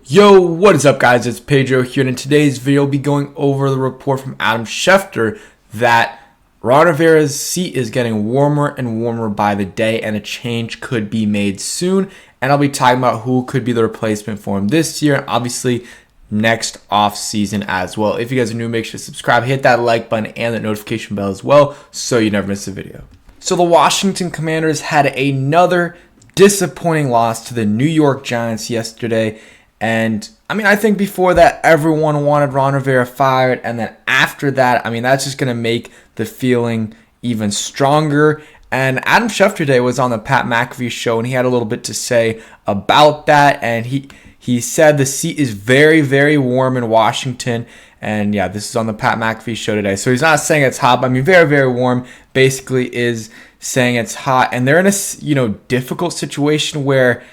Yo, what is up guys? It's Pedro here, and in today's video we'll be going over the report from Schefter that Ron Rivera's seat is getting warmer and warmer by the day and a change could be made soon. And I'll be talking about who could be the replacement for him this year and obviously next off season as well. If you guys are new, make sure to subscribe, hit that like button and the notification bell as well so you never miss a video. So the Washington Commanders had another disappointing loss to the New York Giants yesterday. And I think before that, everyone wanted Ron Rivera fired. And then after that, that's just going to make the feeling even stronger. And Adam Schefter today was on the Pat McAfee show, and he had a little bit to say about that. And he said the seat is very, very warm in Washington. And yeah, this is on the Pat McAfee show today. So he's not saying it's hot, but very, very warm basically is saying it's hot. And they're in a difficult situation where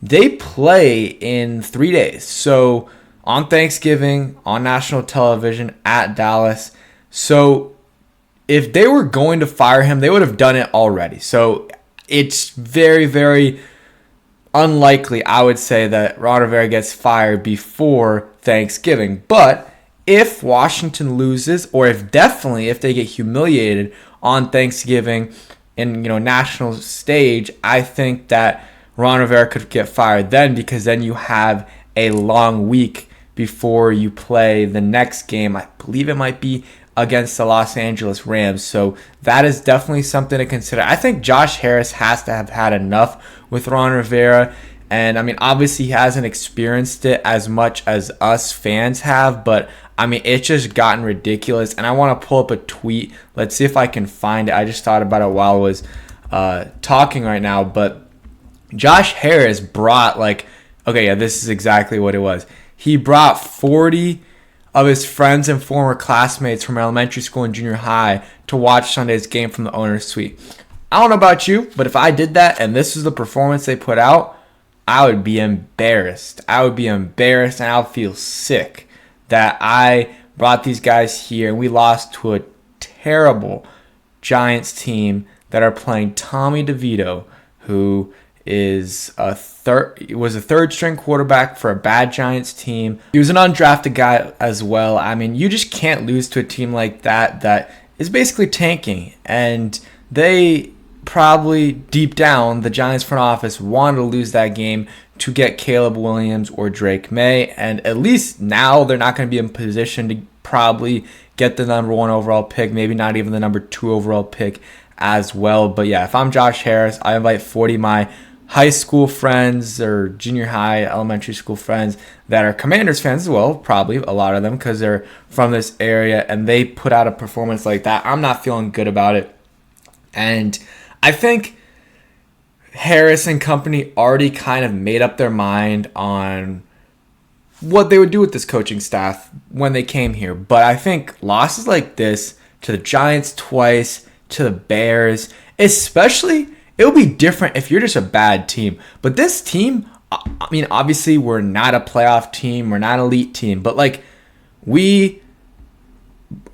they play in 3 days. So on Thanksgiving, on national television at Dallas. So if they were going to fire him, they would have done it already. So it's very, very unlikely, I would say, that Ron Rivera gets fired before Thanksgiving. But if Washington loses, or if they get humiliated on Thanksgiving in national stage, I think that Ron Rivera could get fired then, because then you have a long week before you play the next game. I believe it might be against the Los Angeles Rams. So that is definitely something to consider. I think Josh Harris has to have had enough with Ron Rivera. And obviously he hasn't experienced it as much as us fans have, but it's just gotten ridiculous. And I want to pull up a tweet. Let's see if I can find it. I just thought about it while I was talking right now, but Josh Harris brought this is exactly what it was. He brought 40 of his friends and former classmates from elementary school and junior high to watch Sunday's game from the owner's suite. I don't know about you, but if I did that and this was the performance they put out, I would be embarrassed. And I would feel sick that I brought these guys here and we lost to a terrible Giants team that are playing Tommy DeVito, who was a third string quarterback for a bad Giants team. He was an undrafted guy as well. You just can't lose to a team like that is basically tanking. And they probably deep down, the Giants front office wanted to lose that game to get Caleb Williams or Drake May. And at least now they're not going to be in position to probably get the number 1 overall pick, maybe not even the number 2 overall pick as well. But yeah, if I'm Josh Harris, I invite 40 of my high school friends or junior high, elementary school friends that are Commanders fans as well, probably a lot of them because they're from this area, and they put out a performance like that. I'm not feeling good about it. And I think Harris and company already kind of made up their mind on what they would do with this coaching staff when they came here. But I think losses like this to the Giants twice, to the Bears, especially, it would be different if you're just a bad team. But this team, obviously we're not a playoff team, we're not an elite team, but we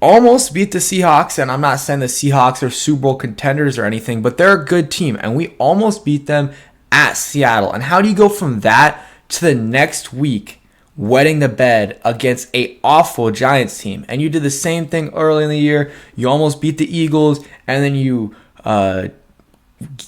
almost beat the Seahawks, and I'm not saying the Seahawks are Super Bowl contenders or anything, but they're a good team, and we almost beat them at Seattle. And how do you go from that to the next week wetting the bed against a awful Giants team? And you did the same thing early in the year. You almost beat the Eagles, and then you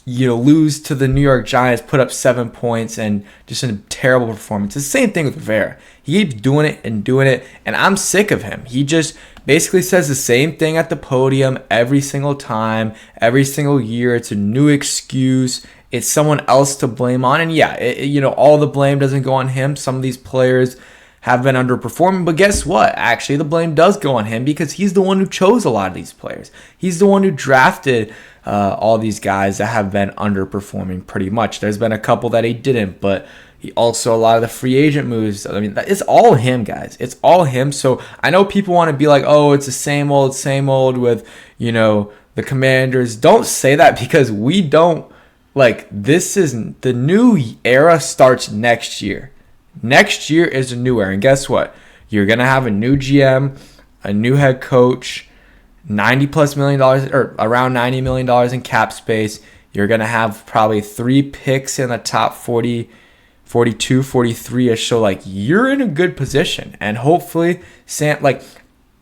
lose to the New York Giants, put up 7 points, and just a terrible performance. It's the same thing with Rivera. He keeps doing it, and I'm sick of him. He just basically says the same thing at the podium every single time, every single year. It's a new excuse. It's someone else to blame on. And yeah, all the blame doesn't go on him. Some of these players have been underperforming, but guess what? Actually, the blame does go on him because he's the one who chose a lot of these players. He's the one who drafted all these guys that have been underperforming pretty much. There's been a couple that he didn't, but he also, a lot of the free agent moves, it's all him, guys. It's all him. So I know people want to be like, oh, it's the same old with, the Commanders. Don't say that, because we don't, this isn't, the new era starts next year. Next year is a new era. And guess what? You're going to have a new GM, a new head coach, $90+ million, or around $90 million in cap space. You're going to have probably 3 picks in the top 40 42, 43ish. So like you're in a good position, and hopefully Sam, like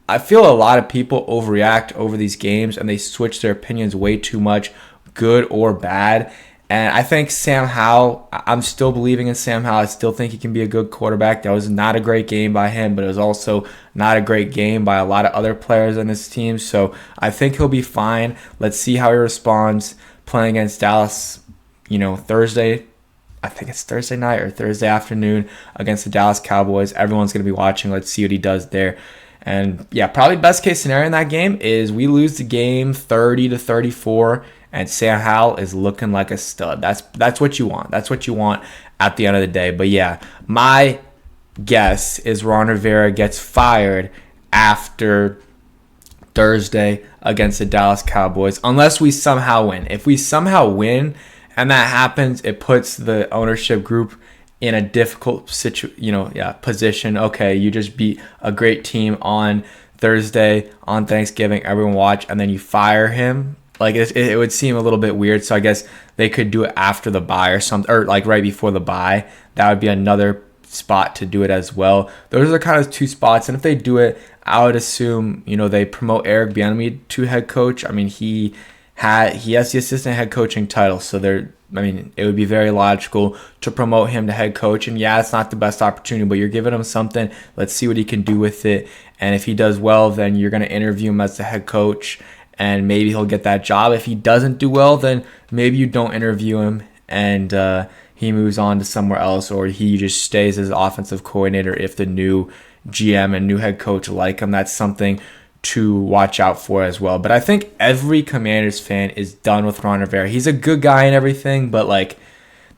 I feel a lot of people overreact over these games and they switch their opinions way too much, good or bad. And I think Sam Howell, I'm still believing in Sam Howell. I still think he can be a good quarterback. That was not a great game by him, but it was also not a great game by a lot of other players on this team. So I think he'll be fine. Let's see how he responds playing against Dallas, Thursday. I think it's Thursday night or Thursday afternoon against the Dallas Cowboys. Everyone's going to be watching. Let's see what he does there. And yeah, probably best case scenario in that game is we lose the game 30-34. And Sam Howell is looking like a stud. That's what you want. That's what you want at the end of the day. But yeah, my guess is Ron Rivera gets fired after Thursday against the Dallas Cowboys, unless we somehow win. If we somehow win and that happens, it puts the ownership group in a difficult position. Okay, you just beat a great team on Thursday, on Thanksgiving, everyone watch, and then you fire him. Like it would seem a little bit weird, so I guess they could do it after the bye or something, or like right before the bye. That would be another spot to do it as well. Those are kind of two spots, and if they do it, I would assume they promote Eric Bieniemy to head coach. I mean he has the assistant head coaching title, so it would be very logical to promote him to head coach. And yeah, it's not the best opportunity, but you're giving him something. Let's see what he can do with it, and if he does well, then you're going to interview him as the head coach. And maybe he'll get that job. If he doesn't do well, then maybe you don't interview him and he moves on to somewhere else, or he just stays as offensive coordinator if the new GM and new head coach like him. That's something to watch out for as well. But I think every Commanders fan is done with Ron Rivera. He's a good guy and everything, but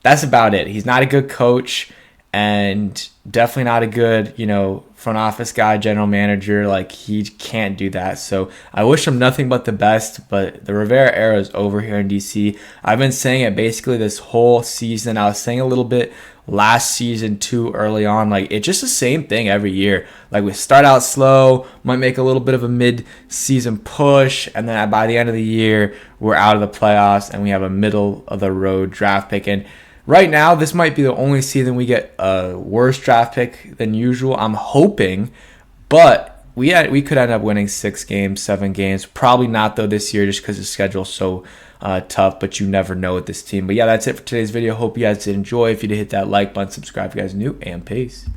that's about it. He's not a good coach and definitely not a good, front office guy, general manager. He can't do that. So I wish him nothing but the best, but the Rivera era is over here in DC. I've been saying it basically this whole season. I was saying a little bit last season too early on. It's just the same thing every year. We start out slow, might make a little bit of a mid-season push, and then by the end of the year, we're out of the playoffs and we have a middle-of-the-road draft pick. And right now, this might be the only season we get a worse draft pick than usual. I'm hoping, but we could end up winning 6 games, 7 games. Probably not, though, this year just because the schedule's so tough, but you never know with this team. But yeah, that's it for today's video. Hope you guys did enjoy. If you did, hit that like button, subscribe if you guys are new, and peace.